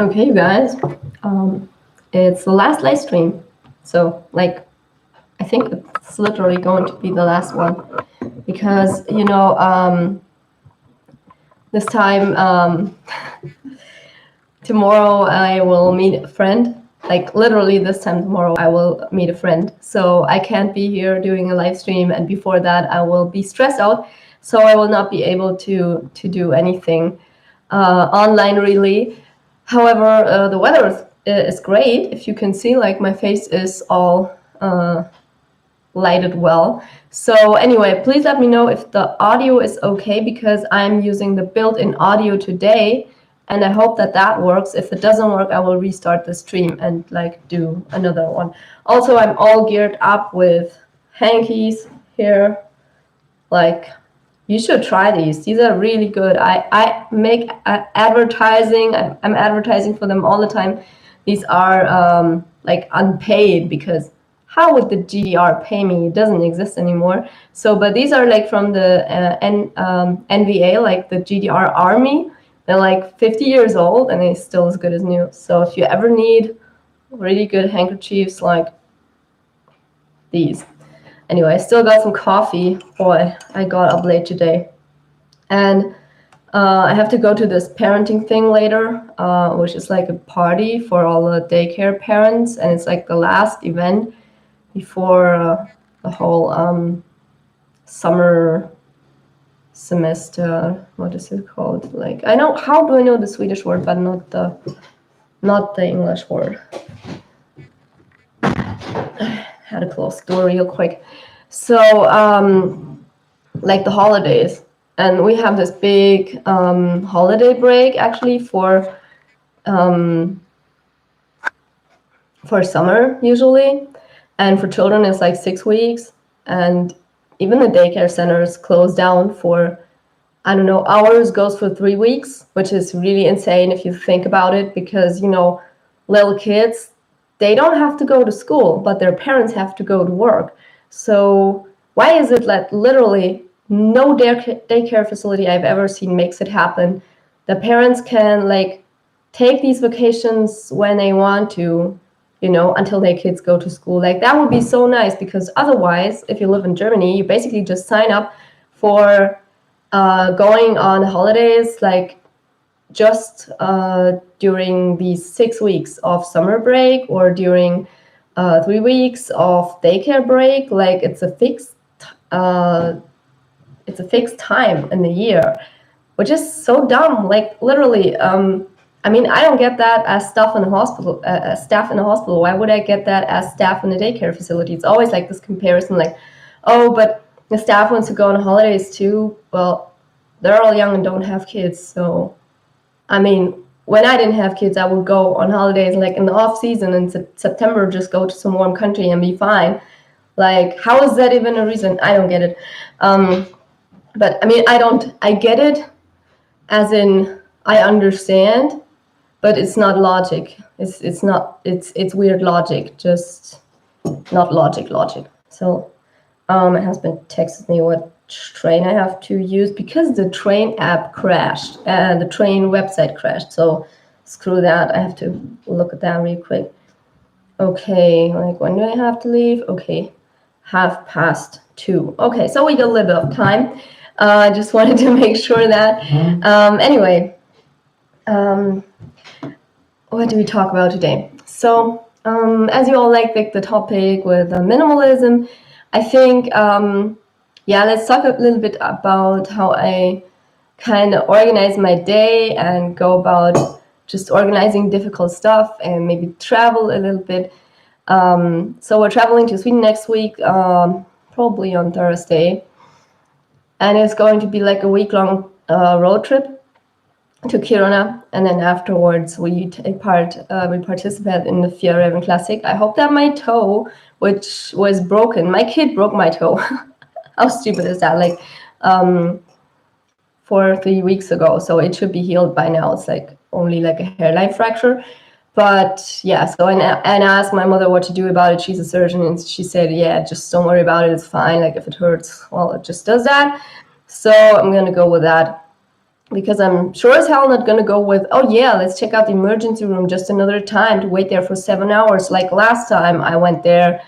Okay, you guys. It's the last live stream. So, like, I think it's literally going to be the last one. Because, this time, tomorrow I will meet a friend. Like, literally this time tomorrow I will meet a friend. So, I can't be here doing a live stream. And before that, I will be stressed out. So, I will not be able to do anything online, really. However, the weather is great. If you can see, like, my face is all lighted well. So anyway, please let me know if the audio is okay, because I'm using the built-in audio today, and I hope that that works. If it doesn't work, I will restart the stream and like do another one. Also, I'm all geared up with hankies here. Like, you should try these. These are really good. I make advertising. I'm advertising for them all the time. These are like unpaid, because how would the GDR pay me? It doesn't exist anymore. So, but these are like from the NVA, like the GDR army. They're like 50 years old and they're still as good as new. So if you ever need really good handkerchiefs like these. Anyway, I still got some coffee. Boy, I got up late today. And I have to go to this parenting thing later, which is like a party for all the daycare parents. And it's like the last event before the whole summer semester. What is it called? Like, I know, how do I know the Swedish word, but not the English word. Had to close the door real quick. So, like the holidays, and we have this big holiday break actually for summer usually, and for children it's like 6 weeks, and even the daycare centers close down for, I don't know, ours goes for 3 weeks, which is really insane if you think about it, because little kids, they don't have to go to school, but their parents have to go to work. So why is it that literally no daycare facility I've ever seen makes it happen? The parents can like take these vacations when they want to, until their kids go to school. Like, that would be so nice, because otherwise, if you live in Germany, you basically just sign up for going on holidays, like just during these 6 weeks of summer break, or during 3 weeks of daycare break. Like, it's a fixed time in the year, which is so dumb. Like, literally, I mean, I don't get that as staff in a hospital. Why would I get that as staff in a daycare facility? It's always like this comparison, like, oh, but the staff wants to go on holidays too. Well, they're all young and don't have kids, so. I mean, when I didn't have kids, I would go on holidays like in the off season in September, just go to some warm country and be fine. Like, how is that even a reason? I don't get it. But I mean, I get it, as in I understand, but it's not logic. It's weird logic, just not logic. So my husband texted me what train I have to use, because the train app crashed and the train website crashed. So screw that. I have to look at that real quick. Okay, like, when do I have to leave? Okay, 2:30. Okay, so we got a little bit of time. I just wanted to make sure that. Anyway, what do we talk about today? So, as you all like the topic with minimalism, I think, let's talk a little bit about how I kind of organize my day and go about just organizing difficult stuff, and maybe travel a little bit. So we're traveling to Sweden next week, probably on Thursday. And it's going to be like a week-long road trip to Kiruna, and then afterwards we participate in the Fjällräven Classic. I hope that my toe, which was broken, my kid broke my toe. How stupid is that? Like, 3 weeks ago, so it should be healed by now. It's like only like a hairline fracture. But yeah, so and I asked my mother what to do about it. She's a surgeon, and she said, yeah, just don't worry about it. It's fine. Like, if it hurts, well, it just does that. So I'm gonna go with that. because I'm sure as hell not going to go with, oh yeah, let's check out the emergency room just another time to wait there for 7 hours like last time I went there.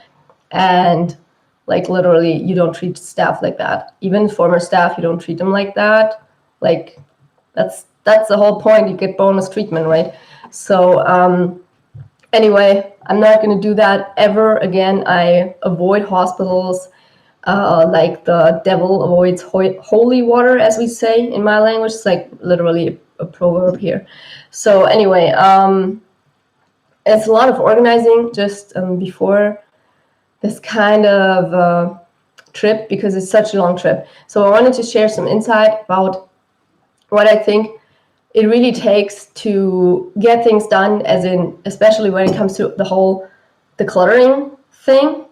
And like literally you don't treat staff like that. Even former staff, you don't treat them like that. Like that's the whole point. You get bonus treatment, right? So anyway, I'm not going to do that ever again. I avoid hospitals like the devil avoids holy water, as we say in my language. It's like literally a proverb here. So anyway, it's a lot of organizing just before this kind of trip, because it's such a long trip. So I wanted to share some insight about what I think it really takes to get things done, as in, especially when it comes to the whole decluttering thing.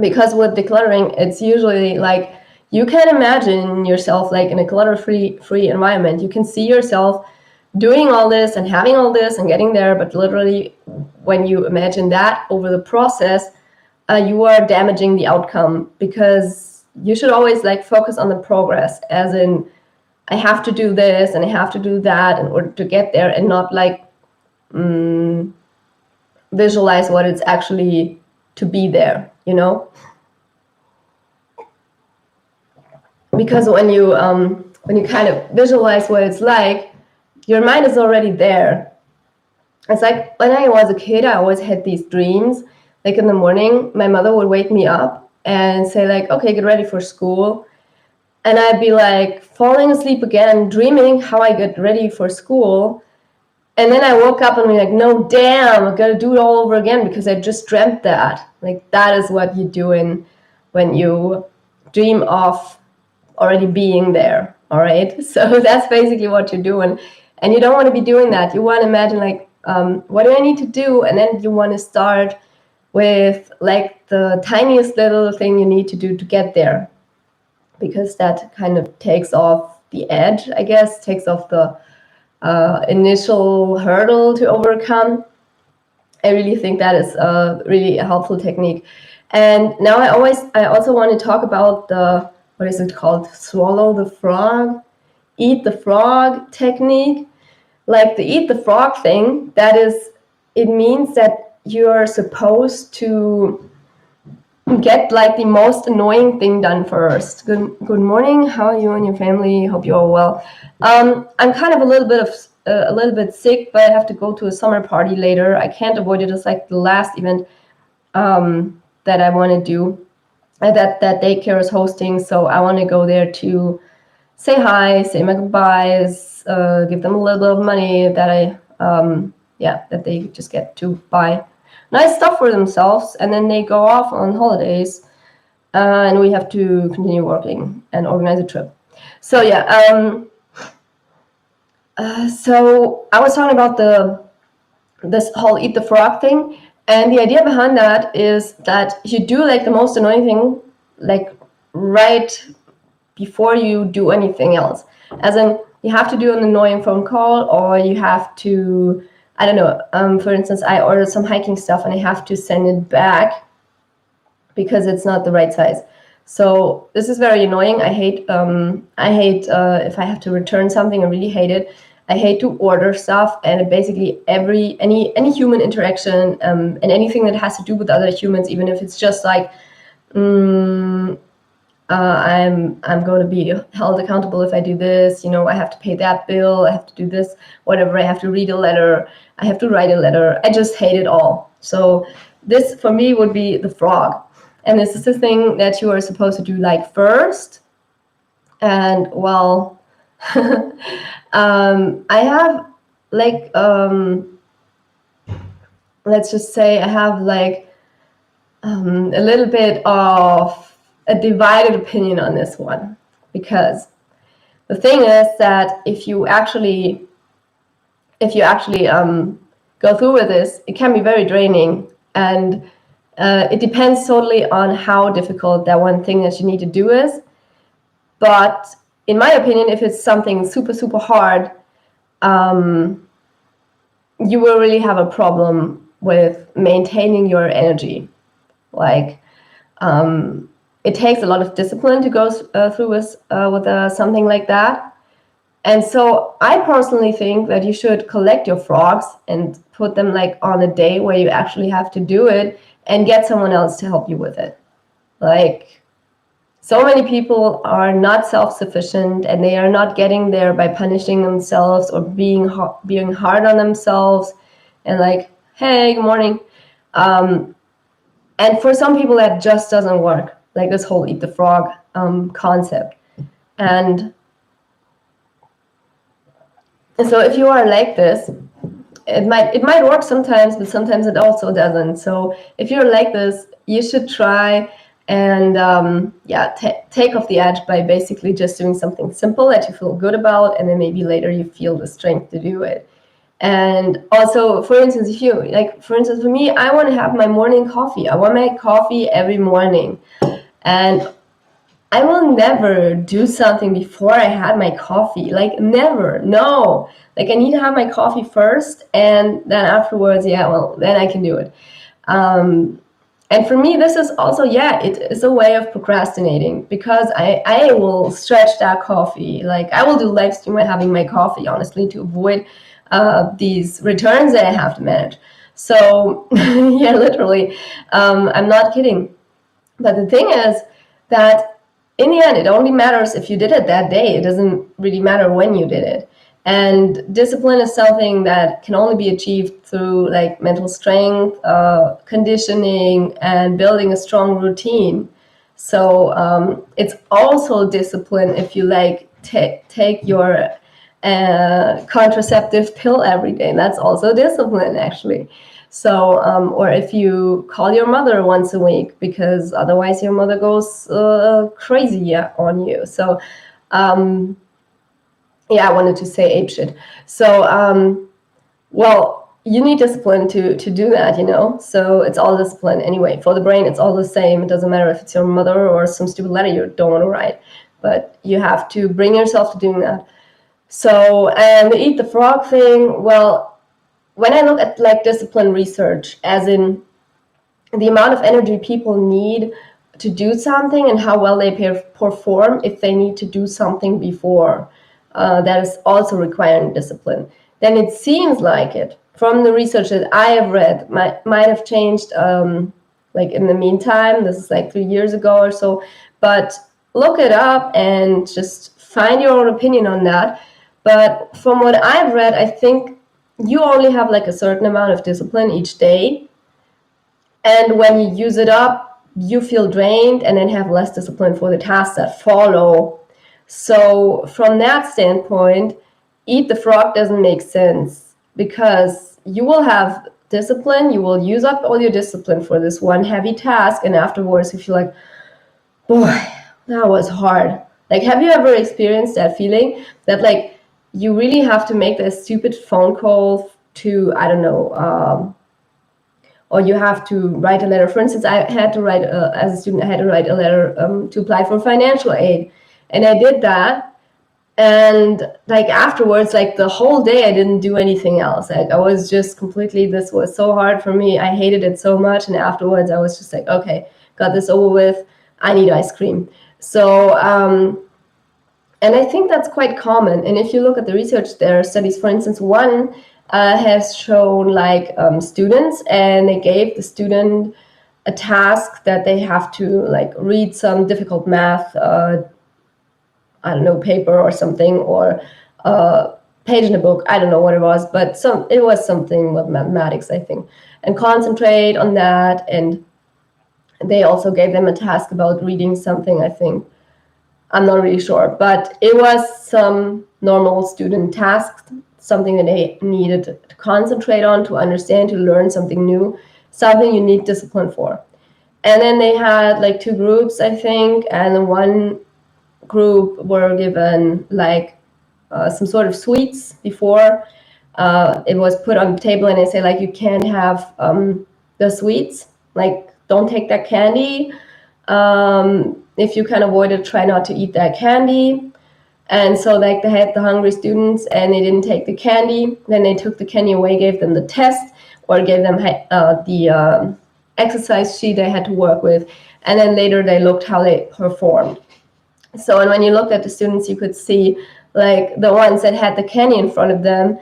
Because with decluttering, it's usually like, you can imagine yourself like in a clutter-free environment. You can see yourself doing all this and having all this and getting there, but literally when you imagine that over the process, you are damaging the outcome, because you should always like focus on the progress, as in, I have to do this and I have to do that in order to get there, and not like visualize what it's actually to be there, you know? Because when you kind of visualize what it's like, your mind is already there. It's like when I was a kid, I always had these dreams. Like in the morning, my mother would wake me up and say like, okay, get ready for school. And I'd be like falling asleep again, dreaming how I get ready for school. And then I woke up and I'm like, no, damn, I gotta do it all over again because I just dreamt that. Like that is what you're doing when you dream of already being there. All right. So that's basically what you're doing. And you don't want to be doing that. You want to imagine like, what do I need to do? And then you want to start with like the tiniest little thing you need to do to get there, because that kind of takes off the edge, I guess, takes off the initial hurdle to overcome. I really think that is really a helpful technique. And now I also want to talk about the, what is it called? Swallow the frog, eat the frog technique. Like the eat the frog thing, that is, it means that you're supposed to get like the most annoying thing done first. Good morning. How are you and your family? Hope you're all well. I'm kind of a little bit sick, but I have to go to a summer party later. I can't avoid it. It's like the last event that I want to do, that daycare is hosting. So I want to go there to say hi, say my goodbyes, give them a little bit of money that that they just get to buy nice stuff for themselves, and then they go off on holidays, and we have to continue working and organize a trip. So so I was talking about this whole eat the frog thing, and the idea behind that is that you do like the most annoying thing like right before you do anything else. As in, you have to do an annoying phone call, or you have to, I don't know, for instance, I ordered some hiking stuff and I have to send it back because it's not the right size. So this is very annoying. I hate if I have to return something. I really hate it. I hate to order stuff, and basically any human interaction and anything that has to do with other humans, even if it's just like I'm going to be held accountable if I do this. You know, I have to pay that bill. I have to do this, whatever. I have to read a letter. I have to write a letter. I just hate it all. So this for me would be the frog. And this is the thing that you are supposed to do like first. And well, I have like, let's just say I have like a little bit of a divided opinion on this one, because the thing is that if you actually go through with this, it can be very draining, and it depends totally on how difficult that one thing that you need to do is. But in my opinion, if it's something super hard, you will really have a problem with maintaining your energy. Like it takes a lot of discipline to go through with something like that. And so I personally think that you should collect your frogs and put them like on a day where you actually have to do it, and get someone else to help you with it. Like, so many people are not self-sufficient, and they are not getting there by punishing themselves or being hard on themselves and like, hey, good morning. And for some people that just doesn't work, like this whole eat the frog concept. And so if you are like this, it might work sometimes, but sometimes it also doesn't. So if you're like this, you should try and take off the edge by basically just doing something simple that you feel good about, and then maybe later you feel the strength to do it. And also, for instance, if you like, for instance, for me, I want to have my morning coffee. I want my coffee every morning, and I will never do something before I had my coffee. Like, never. No. Like, I need to have my coffee first, and then afterwards, then I can do it. And for me, this is also, it is a way of procrastinating, because I will stretch that coffee. Like, I will do live stream by having my coffee, honestly, to avoid these returns that I have to manage. So, literally, I'm not kidding. But the thing is that in the end, it only matters if you did it that day. It doesn't really matter when you did it. And discipline is something that can only be achieved through like mental strength, conditioning, and building a strong routine. So it's also discipline if you like take your contraceptive pill every day. That's also discipline, actually. So, or if you call your mother once a week, because otherwise your mother goes crazy on you. So, I wanted to say apeshit. So, you need discipline to do that, So it's all discipline anyway. For the brain, it's all the same. It doesn't matter if it's your mother or some stupid letter you don't want to write, but you have to bring yourself to doing that. So, and the eat the frog thing, when I look at like discipline research, as in the amount of energy people need to do something and how well they perform if they need to do something before, that is also requiring discipline, then it seems like it, from the research that I have read, might have changed like in the meantime. This is like 3 years ago or so, but look it up and just find your own opinion on that. But from what I've read, I think you only have like a certain amount of discipline each day. And when you use it up, you feel drained and then have less discipline for the tasks that follow. So from that standpoint, eat the frog doesn't make sense, because you will have discipline, you will use up all your discipline for this one heavy task, and afterwards you feel like, boy, that was hard. Like, have you ever experienced that feeling that like you really have to make that stupid phone call to, I don't know, or you have to write a letter. For instance, I had to write, as a student, I had to write a letter to apply for financial aid. And I did that. And like afterwards, like the whole day, I didn't do anything else. I was just completely, this was so hard for me. I hated it so much. And afterwards, I was just like, okay, got this over with. I need ice cream. So, and I think that's quite common. And if you look at the research, there are studies, for instance, one has shown like students, and they gave the student a task that they have to like read some difficult math, I don't know, paper or something, or page in a book. I don't know what it was, but it was something with mathematics, I think, and concentrate on that. And they also gave them a task about reading something, I think. I'm not really sure, but it was some normal student task, something that they needed to concentrate on, to understand, to learn something new, something you need discipline for. And then they had like 2 groups, I think, and one group were given like some sort of sweets before it was put on the table, and they say like, you can't have the sweets, like don't take that candy. If you can avoid it, try not to eat that candy. And so like they had the hungry students and they didn't take the candy. Then they took the candy away, gave them the test, or gave them the exercise sheet they had to work with. And then later they looked how they performed. So, and when you looked at the students, you could see like the ones that had the candy in front of them,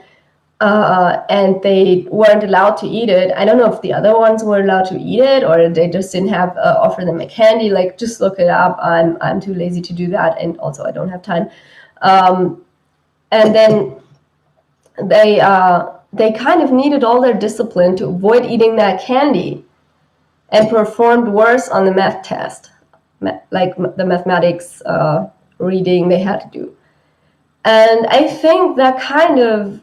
and they weren't allowed to eat it. I don't know if the other ones were allowed to eat it or they just didn't have offer them a candy. Like, just look it up. I'm too lazy to do that, and also I don't have time. And then they kind of needed all their discipline to avoid eating that candy, and performed worse on the math test, like the mathematics reading they had to do. And I think that kind of,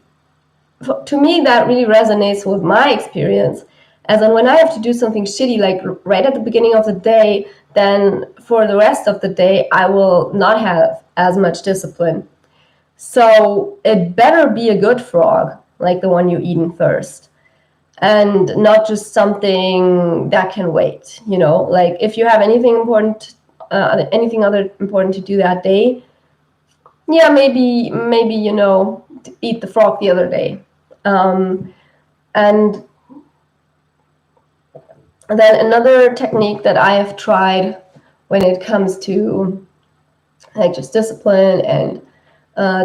to me, that really resonates with my experience. As in, when I have to do something shitty, like right at the beginning of the day, then for the rest of the day, I will not have as much discipline. So it better be a good frog, like the one you eaten first, and not just something that can wait. Like if you have anything important, anything other important to do that day, yeah, maybe eat the frog the other day. And then another technique that I have tried when it comes to like just discipline and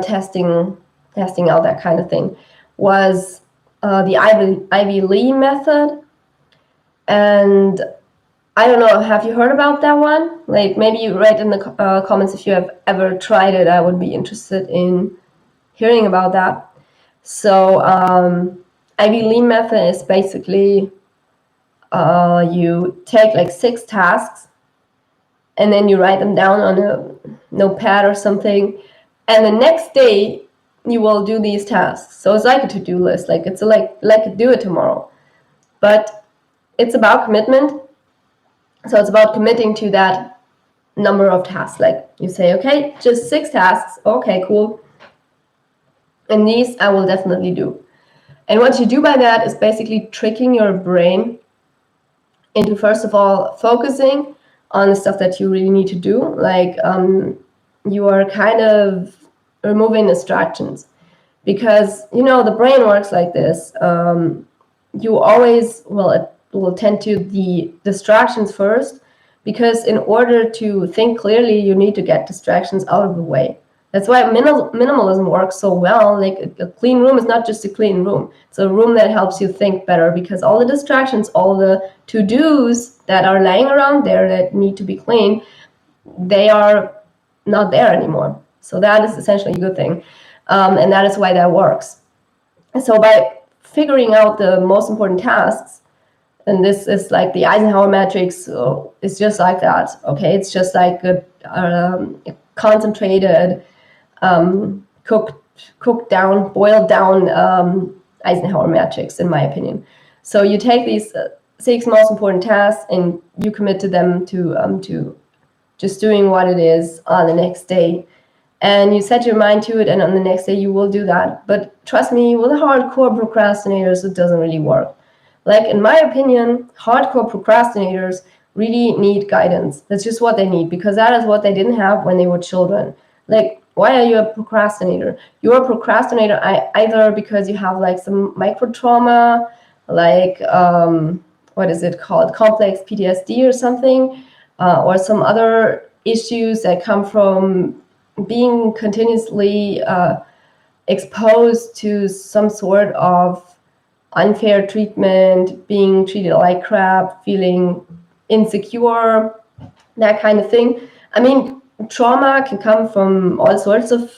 testing out that kind of thing was the Ivy Lee method. And I don't know, have you heard about that one? Like, maybe you write in the comments if you have ever tried it. I would be interested in hearing about that. So Ivy Lee method is basically you take like 6 tasks and then you write them down on a notepad or something, and the next day you will do these tasks. So it's like a to-do list, like it's like a do it tomorrow, but it's about commitment. So it's about committing to that number of tasks. Like you say, okay, just 6 tasks, okay, cool, and these I will definitely do. And what you do by that is basically tricking your brain into, first of all, focusing on the stuff that you really need to do. Like you are kind of removing distractions, because the brain works like this. You always will tend to the distractions first, because in order to think clearly, you need to get distractions out of the way. That's why minimalism works so well. Like a clean room is not just a clean room. It's a room that helps you think better, because all the distractions, all the to-dos that are laying around there that need to be cleaned, they are not there anymore. So that is essentially a good thing. And that is why that works. So by figuring out the most important tasks, and this is like the Eisenhower matrix, it's just like that. Okay, it's just like a concentrated, cooked down, boiled down Eisenhower matrix, in my opinion. So you take these 6 most important tasks and you commit to them, to just doing what it is on the next day. And you set your mind to it, and on the next day you will do that. But trust me, with hardcore procrastinators, it doesn't really work. Like, in my opinion, hardcore procrastinators really need guidance. That's just what they need, because that is what they didn't have when they were children. Like, why are you a procrastinator? You're a procrastinator either because you have like some micro trauma, like what is it called, complex PTSD or something, or some other issues that come from being continuously exposed to some sort of unfair treatment, being treated like crap, feeling insecure, that kind of thing. I mean, trauma can come from all sorts of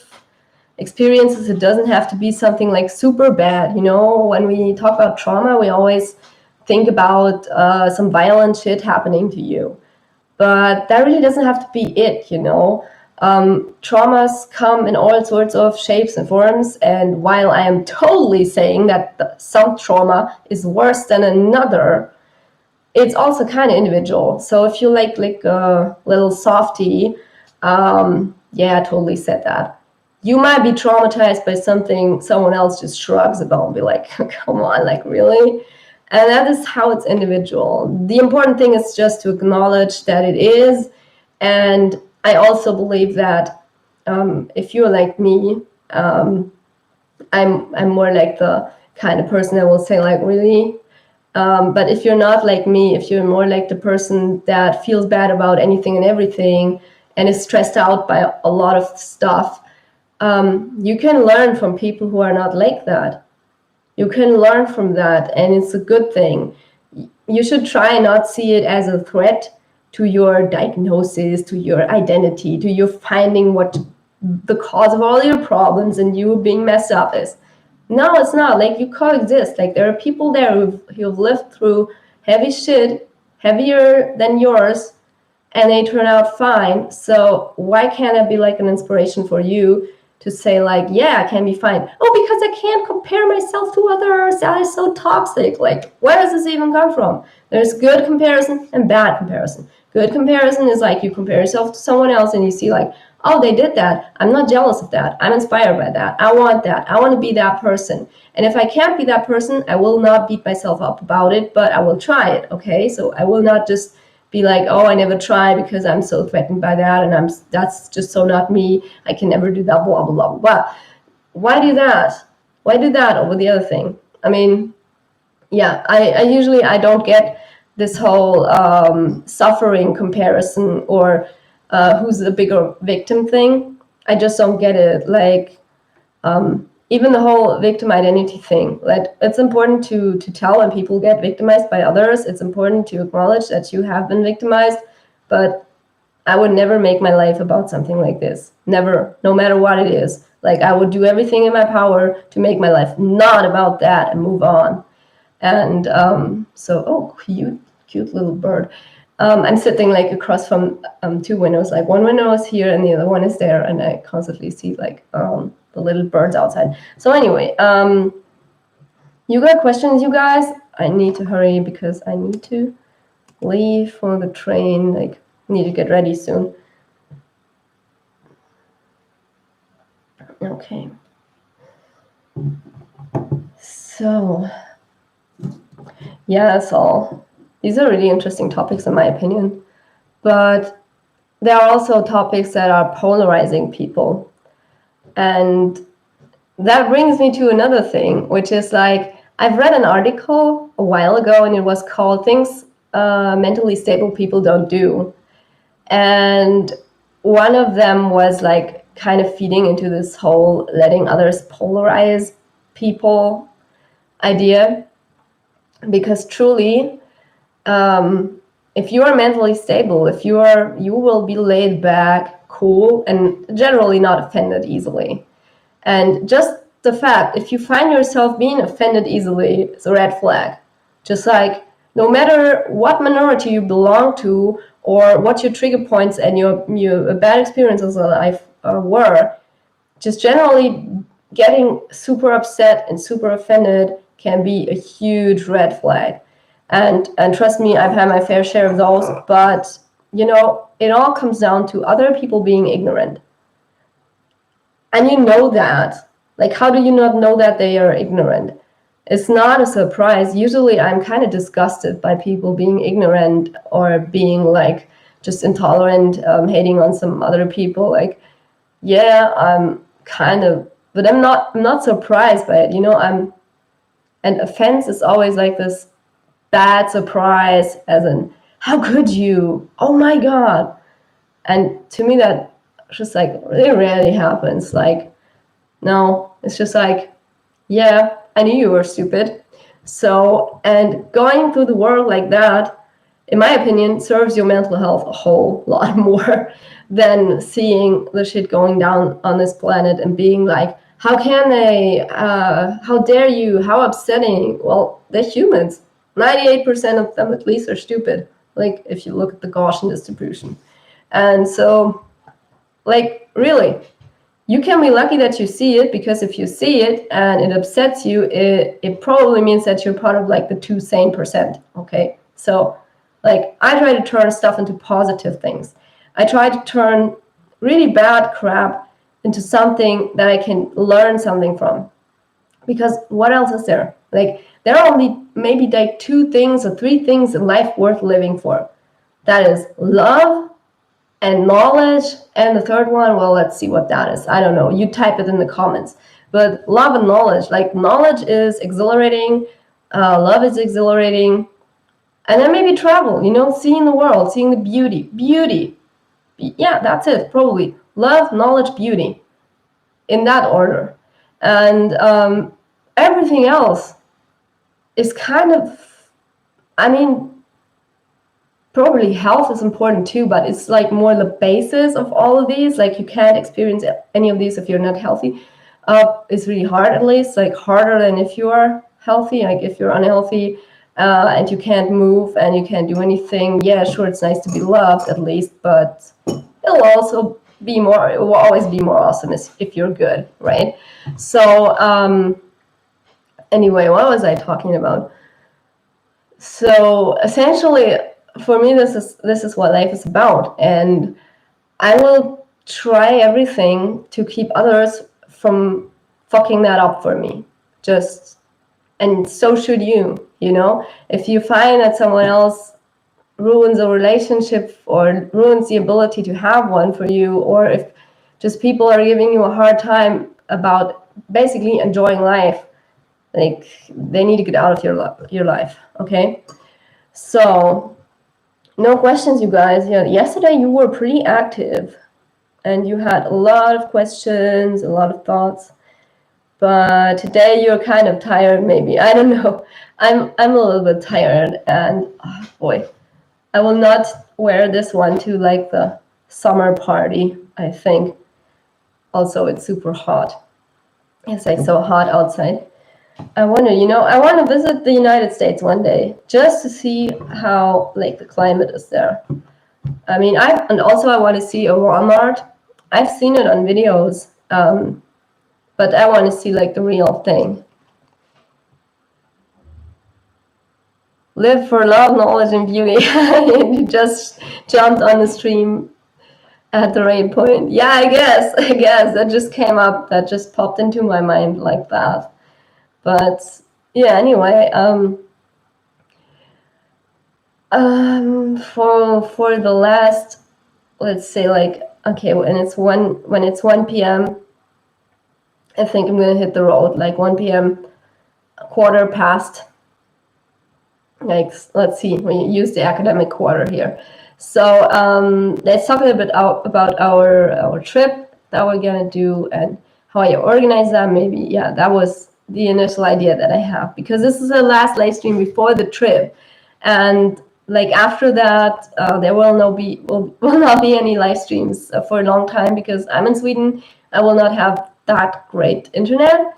experiences. It doesn't have to be something like super bad. When we talk about trauma, we always think about some violent shit happening to you. But that really doesn't have to be it. Traumas come in all sorts of shapes and forms, and while I am totally saying that some trauma is worse than another, it's also kind of individual. So if you like a little softy, yeah, I totally said that. You might be traumatized by something someone else just shrugs about and be like, come on, like, really? And that is how it's individual. The important thing is just to acknowledge that it is. And I also believe that if you're like me, I'm more like the kind of person that will say, like, really? But if you're not like me, if you're more like the person that feels bad about anything and everything and is stressed out by a lot of stuff, you can learn from people who are not like that. You can learn from that, and it's a good thing. You should try not see it as a threat to your diagnosis, to your identity, to you finding what the cause of all your problems and you being messed up is. No, it's not. Like, you coexist. Like, there are people there who've lived through heavy shit, heavier than yours, and they turn out fine. So why can't it be like an inspiration for you to say, like, yeah, I can be fine? Oh, because I can't compare myself to others. That is so toxic. Like, where does this even come from? There's good comparison and bad comparison. Good comparison is like you compare yourself to someone else and you see, like, oh, they did that. I'm not jealous of that. I'm inspired by that. I want that. I want to be that person. And if I can't be that person, I will not beat myself up about it, but I will try it. Okay, so I will not just be like, oh, I never try because I'm so threatened by that, and that's just so not me. I can never do that, blah, blah, blah, blah. Why do that? Why do that over the other thing? I mean, yeah, I usually, I don't get this whole suffering comparison or who's the bigger victim thing. I just don't get it. Like, even the whole victim identity thing, like, it's important to tell when people get victimized by others. It's important to acknowledge that you have been victimized, but I would never make my life about something like this. Never, no matter what it is. Like, I would do everything in my power to make my life not about that and move on. And so, oh, cute little bird. I'm sitting like across from two windows. Like, one window is here and the other one is there, and I constantly see like the little birds outside. So anyway, you got questions, you guys? I need to hurry because I need to leave for the train. Like, need to get ready soon. Okay. So, yeah, that's all. These are really interesting topics in my opinion, but there are also topics that are polarizing people. And that brings me to another thing, which is like, I've read an article a while ago and it was called Things Mentally Stable People Don't Do. And one of them was like kind of feeding into this whole letting others polarize people idea. Because truly, if you are mentally stable, you will be laid back, cool, and generally not offended easily. And just the fact, if you find yourself being offended easily, it's a red flag. Just like, no matter what minority you belong to or what your trigger points and your bad experiences in life were, just generally getting super upset and super offended can be a huge red flag. And trust me, I've had my fair share of those, but it all comes down to other people being ignorant. And you know that. Like, how do you not know that they are ignorant? It's not a surprise. Usually I'm kind of disgusted by people being ignorant or being like just intolerant, hating on some other people. Like, yeah, I'm kind of, but I'm not surprised by it. And offense is always like this bad surprise, as in, how could you? Oh my God. And to me, that just like really rarely happens. Like, no, it's just like, yeah, I knew you were stupid. So, and going through the world like that, in my opinion, serves your mental health a whole lot more than seeing the shit going down on this planet and being like, how can they, how dare you, how upsetting. Well, they're humans. 98% of them at least are stupid, like if you look at the Gaussian distribution. And so, like, really, you can be lucky that you see it, because if you see it and it upsets you, it probably means that you're part of like the 2 sane percent. Okay, so like, I try to turn stuff into positive things. I try to turn really bad crap into something that I can learn something from. Because what else is there? Like, there are only maybe like 2 things or 3 things in life worth living for. That is love and knowledge, and the third one, well, let's see what that is. I don't know. You type it in the comments. But love and knowledge, like, knowledge is exhilarating, love is exhilarating, and then maybe travel. Seeing the world, seeing the beauty. Yeah, that's it. Probably love, knowledge, beauty. in that order. And everything else is kind of, I mean, probably health is important too, but it's like more the basis of all of these. Like you can't experience any of these if you're not healthy. It's really hard, at least, like harder than if you are healthy. Like if you're unhealthy and you can't move and you can't do anything, yeah, sure, it's nice to be loved at least, but it'll also be more, it will always be more awesome if you're good, right? So anyway, what was I talking about? So essentially, for me, this is what life is about, and I will try everything to keep others from fucking that up for me. Just, and so should you. You know, if you find that someone else ruins a relationship or ruins the ability to have one for you, or if just people are giving you a hard time about basically enjoying life, like they need to get out of your life. Okay, so no questions, you guys. Yeah, yesterday you were pretty active and you had a lot of questions, a lot of thoughts. But today you're kind of tired, maybe. I don't know. I'm a little bit tired, and oh boy, I will not wear this one to like the summer party, I think. Also, it's super hot. It's like so hot outside. I wonder, I want to visit the United States one day just to see how like the climate is there. I mean, and also I want to see a Walmart. I've seen it on videos, but I want to see like the real thing. Live for love, knowledge, and beauty. You just jumped on the stream at the right point. Yeah, I guess that just came up. That just popped into my mind like that. But yeah, anyway, for the last, let's say, like, okay, when it's 1 p.m. I think I'm gonna hit the road, like 1 p.m. quarter past. Like, let's see, we use the academic quarter here. So let's talk a little bit about our trip that we're gonna do and how I organize that. Maybe, yeah, that was the initial idea that I have, because this is the last live stream before the trip, and like after that there will not be any live streams for a long time, because I'm in Sweden. I will not have that great internet,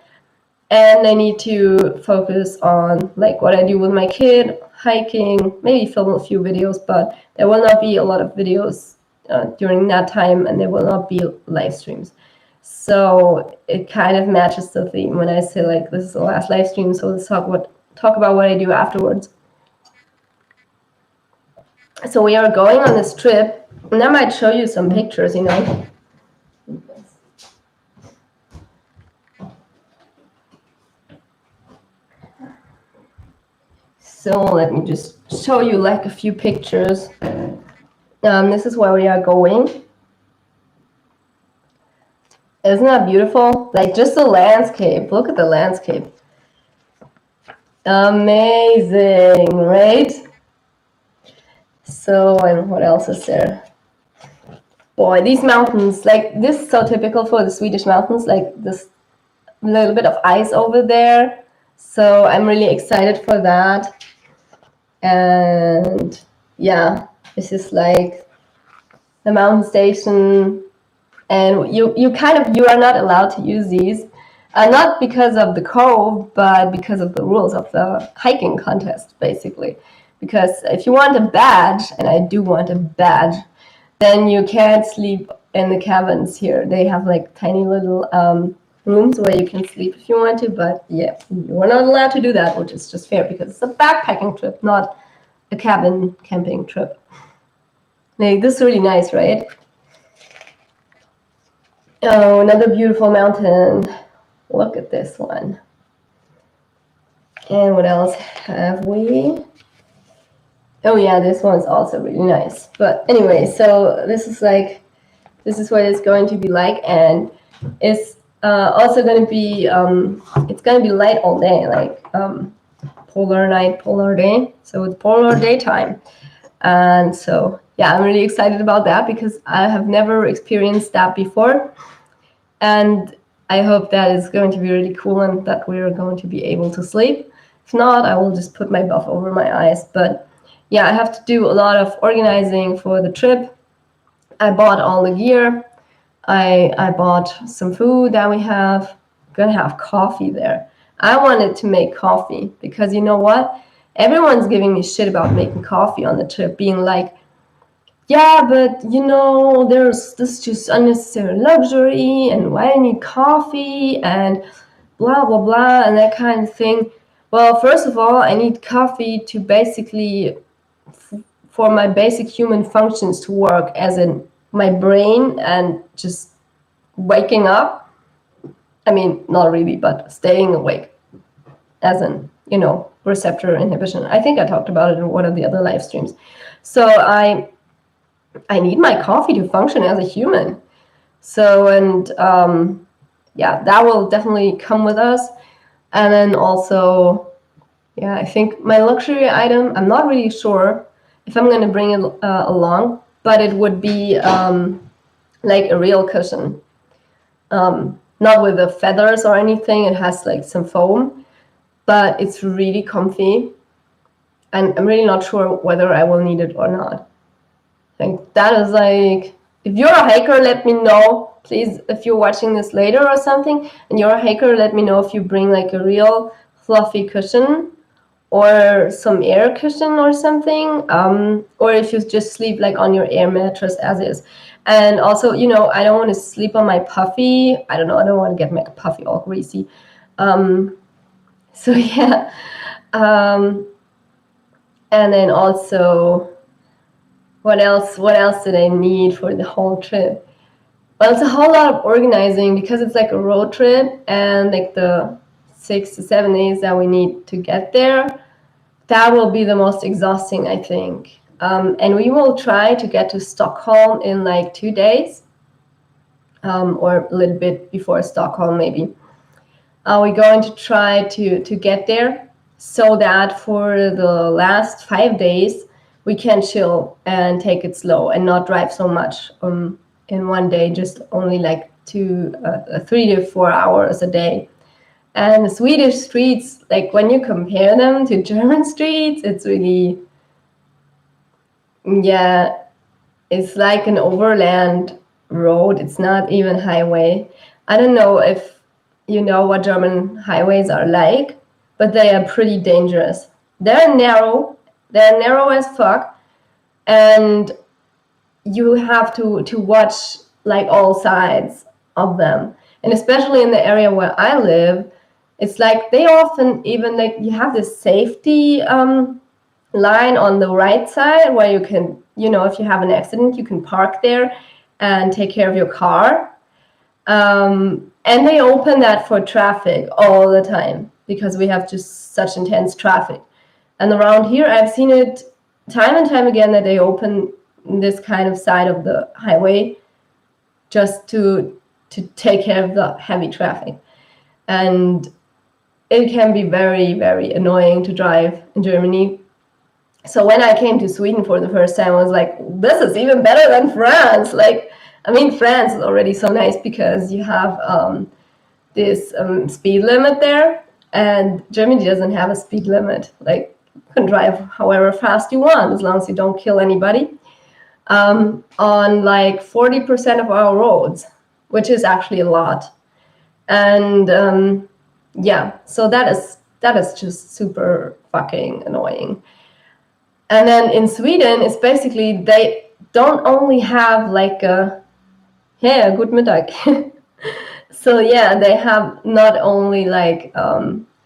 and I need to focus on like what I do with my kid, hiking, maybe film a few videos, but there will not be a lot of videos during that time, and there will not be live streams. So it kind of matches the theme when I say like this is the last live stream, so let's talk about what I do afterwards. So we are going on this trip, and I might show you some pictures, So let me just show you like a few pictures. This is where we are going. Isn't that beautiful? Like just the landscape. Look at the landscape. Amazing, right? So, and what else is there? Boy, these mountains, like this is so typical for the Swedish mountains, like this little bit of ice over there. So I'm really excited for that. And yeah, this is like the mountain station. And you are not allowed to use these, not because of the cove, but because of the rules of the hiking contest, basically. Because if you want a badge, and I do want a badge, then you can't sleep in the cabins here. They have like tiny little rooms where you can sleep if you want to, but yeah, you are not allowed to do that, which is just fair because it's a backpacking trip, not a cabin camping trip. Like, this is really nice, right? Oh, another beautiful mountain. Look at this one. And what else have we? Oh yeah, this one's also really nice. But anyway, so this is what it's going to be like, and it's also going to be it's going to be light all day, like polar night, polar day. So it's polar daytime, and so yeah, I'm really excited about that because I have never experienced that before. And I hope that is going to be really cool and that we're going to be able to sleep. If not, I will just put my buff over my eyes. But yeah, I have to do a lot of organizing for the trip. I bought all the gear. I bought some food that we have. Gonna have coffee there. I wanted to make coffee because you know what? Everyone's giving me shit about making coffee on the trip, being like, yeah, but there's this just unnecessary luxury, and why do you need coffee, and blah, blah, blah, and that kind of thing. Well, first of all, I need coffee to basically, for my basic human functions to work, as in my brain and just waking up. I mean, not really, but staying awake, as in, receptor inhibition. I think I talked about it in one of the other live streams. So I need my coffee to function as a human. So, and yeah, that will definitely come with us. And then also, yeah, I think my luxury item, I'm not really sure if I'm going to bring it along, but it would be like a real cushion. Not with the feathers or anything. It has like some foam, but it's really comfy. And I'm really not sure whether I will need it or not. I think that is like, if you're a hiker, let me know. Please, if you're watching this later or something, and you're a hiker, let me know if you bring like a real fluffy cushion or some air cushion or something, or if you just sleep like on your air mattress as is. And also, I don't want to sleep on my puffy. I don't want to get my puffy all greasy. So yeah. And then also, what else did I need for the whole trip? Well, it's a whole lot of organizing because it's like a road trip, and like the 6 to 7 days that we need to get there, that will be the most exhausting, I think. And we will try to get to Stockholm in like 2 days, or a little bit before Stockholm maybe. We're going to try to get there so that for the last 5 days we can chill and take it slow and not drive so much in one day, just only like 3 to 4 hours a day. And the Swedish streets, like when you compare them to German streets, it's really, yeah, it's like an overland road. It's not even highway. I don't know if you know what German highways are like, but they are pretty dangerous. They're narrow as fuck, and you have to watch like all sides of them. And especially in the area where I live, it's like they often even like you have this safety line on the right side where you can, if you have an accident, you can park there and take care of your car. And they open that for traffic all the time because we have just such intense traffic. And around here, I've seen it time and time again that they open this kind of side of the highway just to take care of the heavy traffic. And it can be very, very annoying to drive in Germany. So when I came to Sweden for the first time, I was like, this is even better than France. Like, I mean, France is already so nice because you have this speed limit there, and Germany doesn't have a speed limit. Like, you can drive however fast you want as long as you don't kill anybody on like 40% of our roads, which is actually a lot. And yeah, so that is just super fucking annoying. And then in Sweden, it's basically they don't only have like a good Mittag. So yeah, they have not only like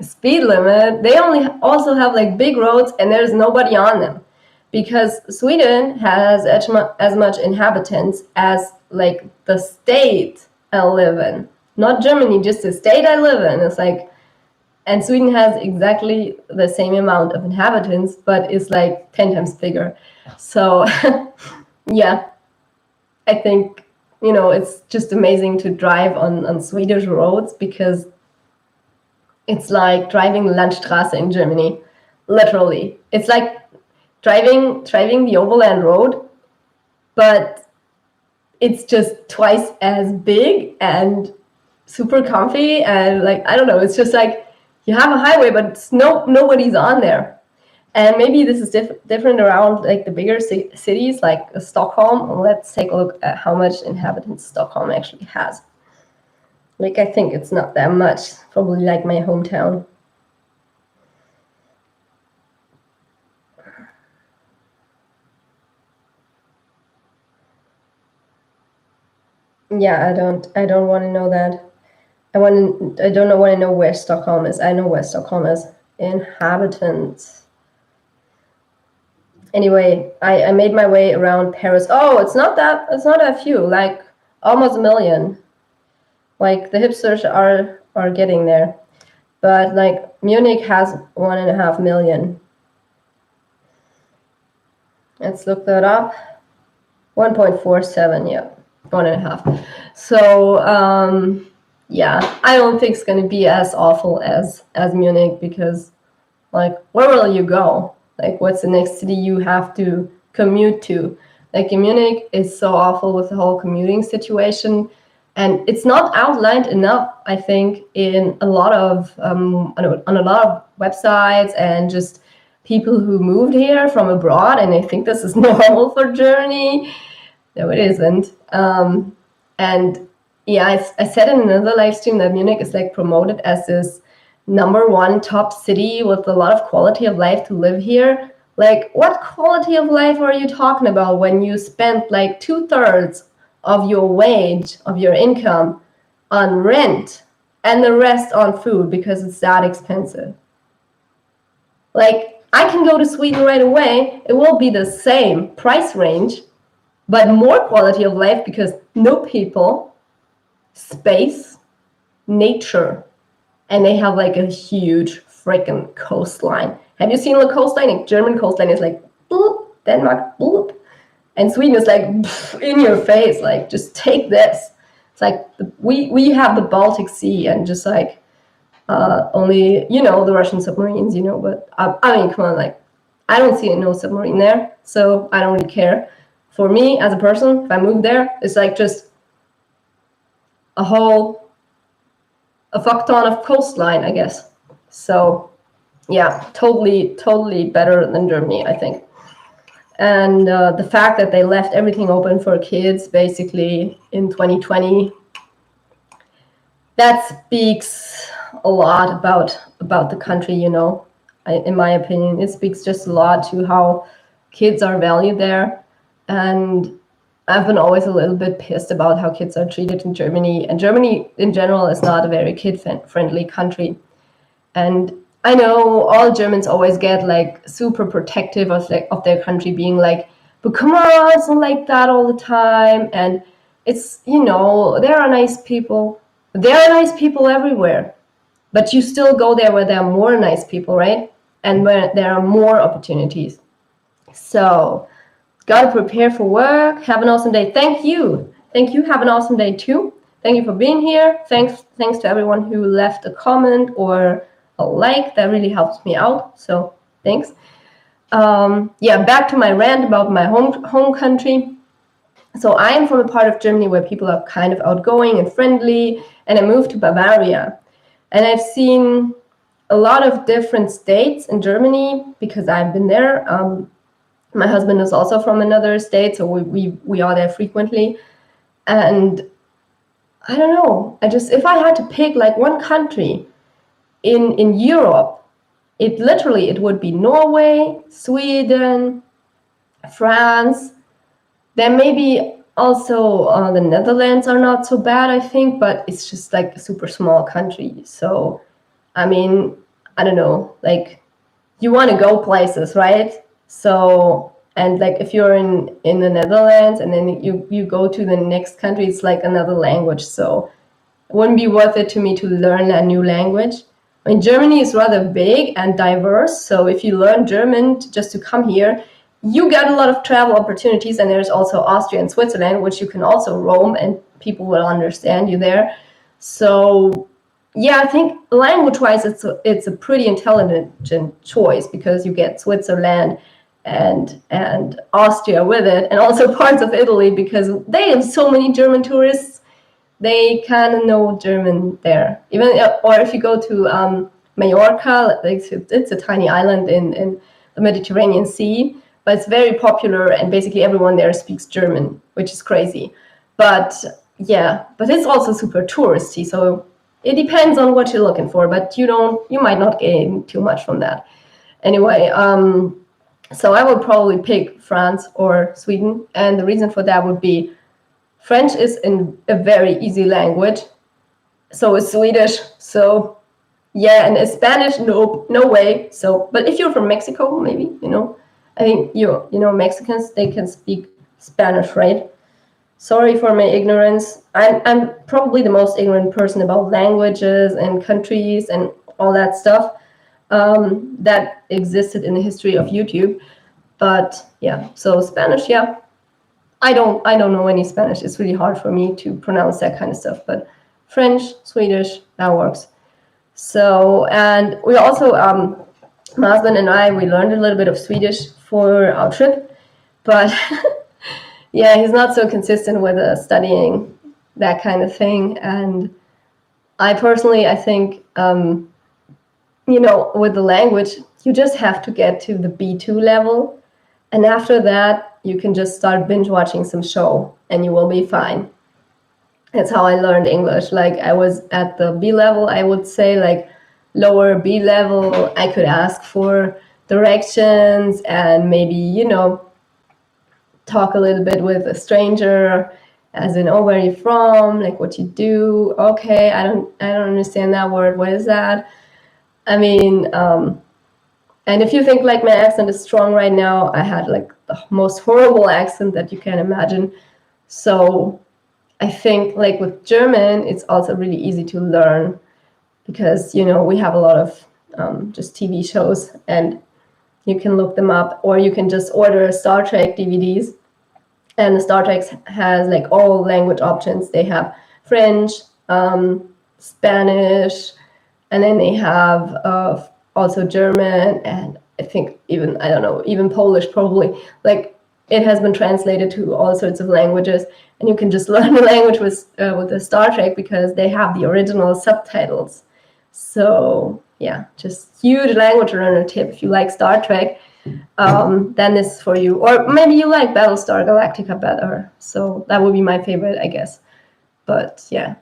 speed limit, they also have like big roads and there's nobody on them, because Sweden has as much inhabitants as like the state I live in. Not Germany, just the state I live in. It's like, and Sweden has exactly the same amount of inhabitants, but it's like 10 times bigger. So yeah, I think, it's just amazing to drive on Swedish roads, because it's like driving Landstraße in Germany, literally. It's like driving the overland road, but it's just twice as big and super comfy, and like, I don't know, it's just like you have a highway, but it's nobody's on there. And maybe this is different around like the bigger cities like Stockholm. Let's take a look at how much inhabitants Stockholm actually has. Like, I think it's not that much, probably like my hometown. Yeah, I don't want to know that. I don't want to know where Stockholm is. I know where Stockholm is. Inhabitants. Anyway, I made my way around Paris. Oh, it's not that few, like almost 1 million. Like, the hipsters are getting there. But like Munich has 1.5 million. Let's look that up. 1.47, yeah. 1.5. So yeah, I don't think it's going to be as awful as Munich, because like, where will you go? Like, what's the next city you have to commute to? Like, in Munich is so awful with the whole commuting situation, and it's not outlined enough, I think, in a lot of on a lot of websites and just people who moved here from abroad, and I think this is normal for Germany. No, it isn't. And yeah, I said in another live stream that Munich is like promoted as this #1 top city with a lot of quality of life to live here. Like, what quality of life are you talking about when you spend like 2/3 of your wage, of your income, on rent and the rest on food because it's that expensive? Like, I can go to Sweden right away. It will be the same price range, but more quality of life because no people, space, nature, and they have like a huge freaking coastline. Have you seen the coastline? Like, German coastline is like boop, Denmark boop, and Sweden is like in your face, like, just take this. It's like we have the Baltic Sea, and just like only, the Russian submarines, but I mean, come on, like, I don't see no submarine there, so I don't really care. For me as a person, if I move there, it's like just a fuck ton of coastline, I guess. So yeah, totally better than Germany, I think. And the fact that they left everything open for kids basically in 2020, that speaks a lot about the country, in my opinion. It speaks just a lot to how kids are valued there. And I've been always a little bit pissed about how kids are treated in Germany. And Germany in general is not a very kid-friendly country. And I know all Germans always get like super protective of their country, being like, but come on, it's not like that all the time. And it's, there are nice people. There are nice people everywhere. But you still go there where there are more nice people, right? And where there are more opportunities. So, gotta prepare for work. Have an awesome day. Thank you. Have an awesome day too. Thank you for being here. Thanks to everyone who left a comment or a like. That really helps me out. So thanks. Yeah, back to my rant about my home country. So I am from a part of Germany where people are kind of outgoing and friendly, and I moved to Bavaria. And I've seen a lot of different states in Germany because I've been there. My husband is also from another state, so we are there frequently. And I don't know, if I had to pick like one country in Europe, it would be Norway, Sweden, France. Then maybe also the Netherlands are not so bad, I think, but it's just like a super small country. So, I mean, I don't know, like, you want to go places, right? So, and like, if you're in the Netherlands and then you go to the next country, it's like another language. So it wouldn't be worth it to me to learn a new language. I mean, Germany is rather big and diverse. So if you learn German just to come here, you get a lot of travel opportunities. And there's also Austria and Switzerland, which you can also roam and people will understand you there. So yeah, I think language-wise, it's a pretty intelligent choice because you get Switzerland and Austria with it, and also parts of Italy because they have so many German tourists. they kind of know German there. Even or if you go to Mallorca, it's a tiny island in the Mediterranean Sea, but it's very popular, and basically everyone there speaks German, which is crazy. But yeah, but it's also super touristy, so it depends on what you're looking for. But you might not gain too much from that. Anyway, so I would probably pick France or Sweden, and the reason for that would be French is a very easy language, so is Swedish. So yeah, and Spanish, nope, no way. So, but if you're from Mexico, maybe I think Mexicans, they can speak Spanish, right? Sorry for my ignorance. I'm probably the most ignorant person about languages and countries and all that stuff that existed in the history of YouTube. But yeah, so Spanish, yeah. I don't know any Spanish. It's really hard for me to pronounce that kind of stuff. But French, Swedish, that works. So, and we also, my husband and I, we learned a little bit of Swedish for our trip, but yeah, he's not so consistent with studying that kind of thing. And I personally, I think, with the language, you just have to get to the B2 level. And after that, you can just start binge watching some show and you will be fine. That's how I learned English. Like I was at the B level, I would say, like lower B level. I could ask for directions and maybe, talk a little bit with a stranger, as in, oh, where are you from? Like what you do? Okay, I don't understand that word. What is that? I mean, and if you think like my accent is strong right now, I had like the most horrible accent that you can imagine. So I think like with German, it's also really easy to learn because, we have a lot of just TV shows and you can look them up, or you can just order Star Trek DVDs. And the Star Trek has like all language options. They have French, Spanish, and then they have also German, and I think even Polish probably. Like it has been translated to all sorts of languages, and you can just learn the language with the Star Trek because they have the original subtitles. So yeah, just huge language learner tip if you like Star Trek. Then this is for you. Or maybe you like Battlestar Galactica better. So that would be my favorite, I guess. But yeah,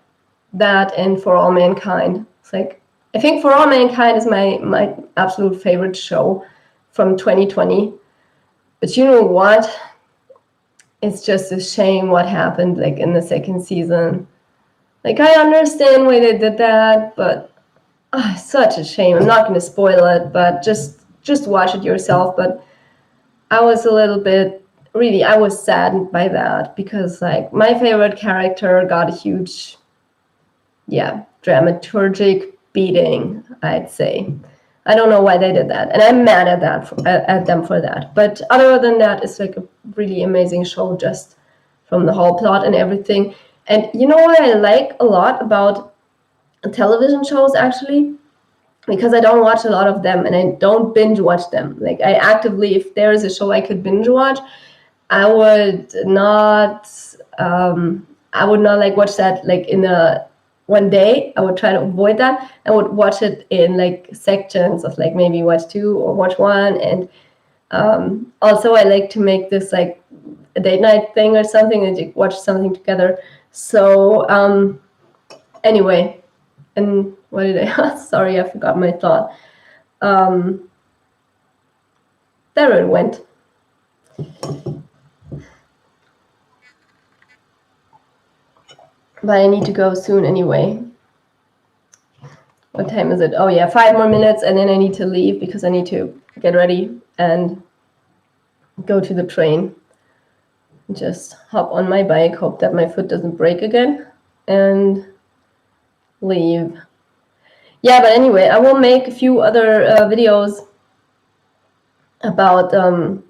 that and For All Mankind. It's like, I think For All Mankind is my absolute favorite show from 2020. But you know what? It's just a shame what happened like in the second season. Like I understand why they did that, but such a shame. I'm not going to spoil it, but just watch it yourself. But I was a little bit, really, I was saddened by that because like my favorite character got a huge, dramaturgic beating, I'd say. I don't know why they did that, and I'm mad at them for that. But other than that, it's like a really amazing show just from the whole plot and everything. And you know what I like a lot about television shows actually? Because I don't watch a lot of them and I don't binge watch them. Like I actively, if there is a show I could binge watch, I would not like watch that like in one day. I would try to avoid that. I would watch it in like sections of like maybe watch 2 or watch 1. And also I like to make this like a date night thing or something and watch something together. So anyway, and what did I sorry, I forgot my thought. There it went. But I need to go soon anyway. What time is it? Oh yeah, 5 more minutes and then I need to leave because I need to get ready and go to the train. Just hop on my bike, hope that my foot doesn't break again, and leave. Yeah, but anyway, I will make a few other videos about our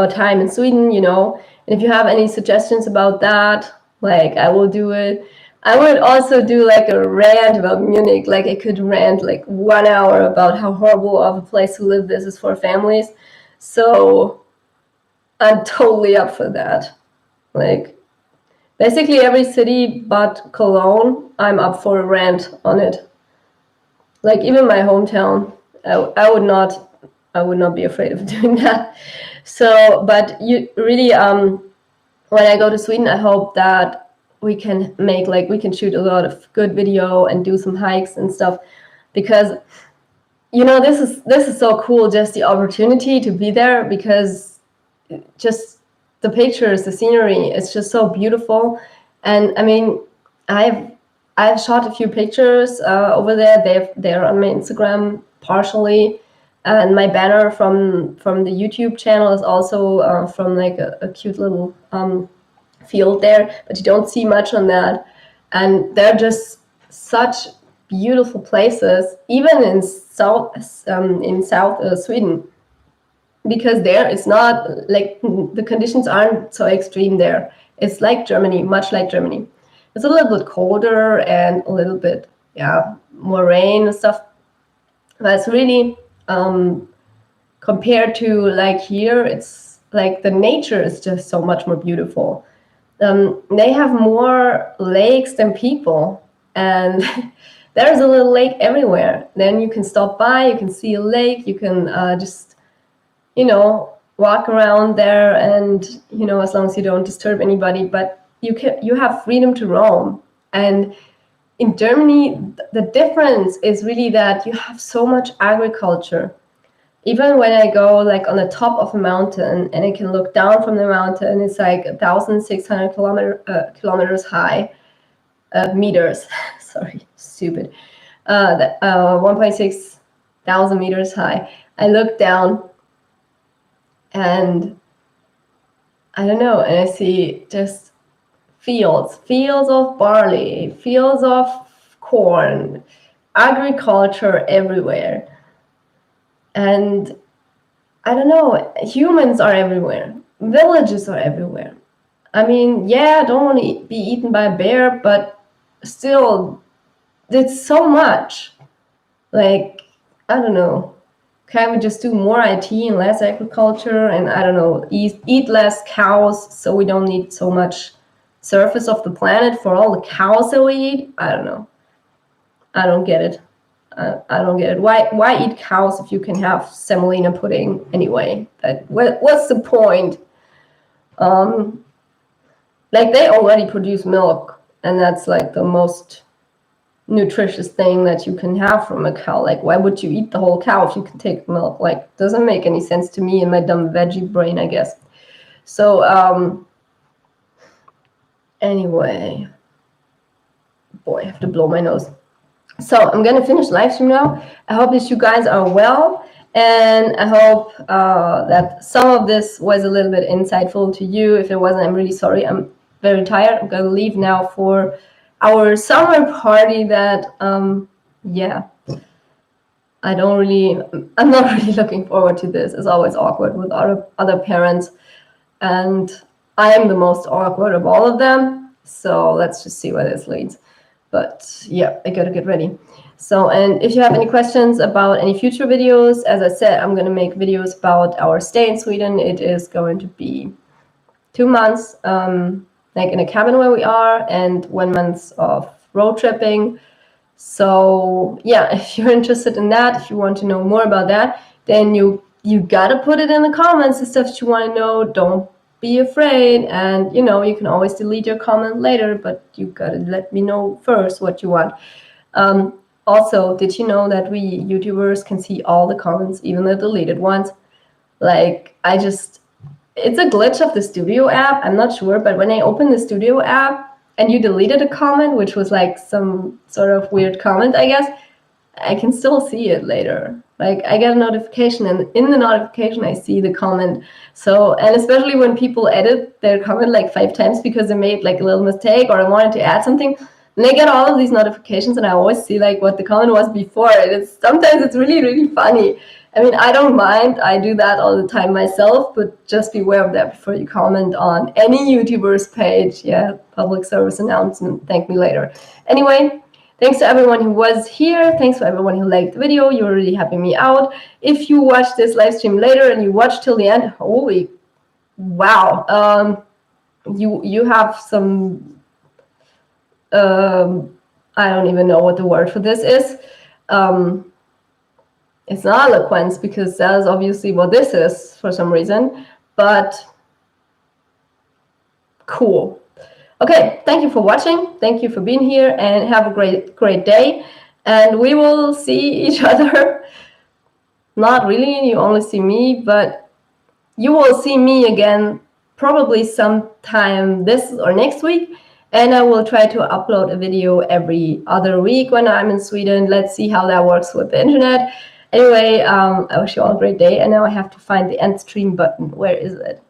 time in Sweden, and if you have any suggestions about that, like I will do it. I would also do like a rant about Munich, like I could rant like 1 hour about how horrible of a place to live this is for families. So I'm totally up for that. Like Basically every city but Cologne, I'm up for a rant on it. Like even my hometown, I would not be afraid of doing that. So, but you really, when I go to Sweden, I hope that we can we can shoot a lot of good video and do some hikes and stuff, because this is so cool, just the opportunity to be there, because just the pictures, the scenery, it's just so beautiful. And I mean, I've shot a few pictures over there. They're on my Instagram partially, and my banner from the YouTube channel is also from like a cute little field there, but you don't see much on that. And they're just such beautiful places, even in South Sweden, because there it's not like the conditions aren't so extreme there. It's like Germany, much like Germany. It's a little bit colder and a little bit more rain and stuff, but it's really compared to like here, it's like the nature is just so much more beautiful. They have more lakes than people, and there's a little lake everywhere. Then you can stop by, you can see a lake, you can just walk around there, and as long as you don't disturb anybody, but you have freedom to roam. And in Germany, the difference is really that you have so much agriculture. Even when I go like on the top of a mountain and I can look down from the mountain, it's like 1,600 kilometers high, meters. Sorry, stupid. 1.6 thousand meters high. I look down, and I don't know, and I see just fields of barley, fields of corn, agriculture everywhere. And I don't know, humans are everywhere, villages are everywhere. I mean, I don't want to be eaten by a bear, but still, it's so much. Like, I don't know, can we just do more IT and less agriculture, and I don't know, eat less cows so we don't need so much surface of the planet for all the cows that we eat? I don't know. I don't get it. I don't get it. Why eat cows if you can have semolina pudding anyway? What's the point? Like they already produce milk, and that's like the most nutritious thing that you can have from a cow. Like, why would you eat the whole cow if you can take milk? Like, doesn't make any sense to me in my dumb veggie brain, I guess. So anyway, boy, I have to blow my nose. So I'm gonna finish live stream now. I hope that you guys are well, and I hope that some of this was a little bit insightful to you. If it wasn't, I'm really sorry. I'm very tired. I'm gonna leave now for our summer party that I'm not really looking forward to this. It's always awkward with other parents, and I am the most awkward of all of them. So let's just see where this leads. But yeah, I gotta get ready. So, and if you have any questions about any future videos, as I said, I'm gonna make videos about our stay in Sweden. It is going to be 2 months, like in a cabin where we are, and 1 month of road tripping. So yeah, if you're interested in that, if you want to know more about that, then you gotta put it in the comments, the stuff that you want to know. Don't be afraid, and you can always delete your comment later, but you gotta let me know first what you want. Also, did you know that we YouTubers can see all the comments, even the deleted ones? Like, it's a glitch of the Studio app, I'm not sure, but when I open the Studio app and you deleted a comment, which was like some sort of weird comment, I guess, I can still see it later. Like, I get a notification, and in the notification I see the comment. So, and especially when people edit their comment like 5 times because they made like a little mistake or I wanted to add something, and they get all of these notifications, and I always see like what the comment was before. And sometimes it's really, really funny. I mean, I don't mind. I do that all the time myself, but just beware of that before you comment on any YouTuber's page. Yeah, public service announcement. Thank me later. Anyway, thanks to everyone who was here. Thanks for everyone who liked the video. You're really helping me out. If you watch this live stream later and you watch till the end, holy wow. you have some I don't even know what the word for this is. It's not eloquence, because that is obviously what this is for some reason, but cool. Okay, thank you for watching. Thank you for being here, and have a great day. And we will see each other. Not really, you only see me, but you will see me again probably sometime this or next week. And I will try to upload a video every other week when I'm in Sweden. Let's see how that works with the internet. Anyway, I wish you all a great day. And now I have to find the end stream button. Where is it?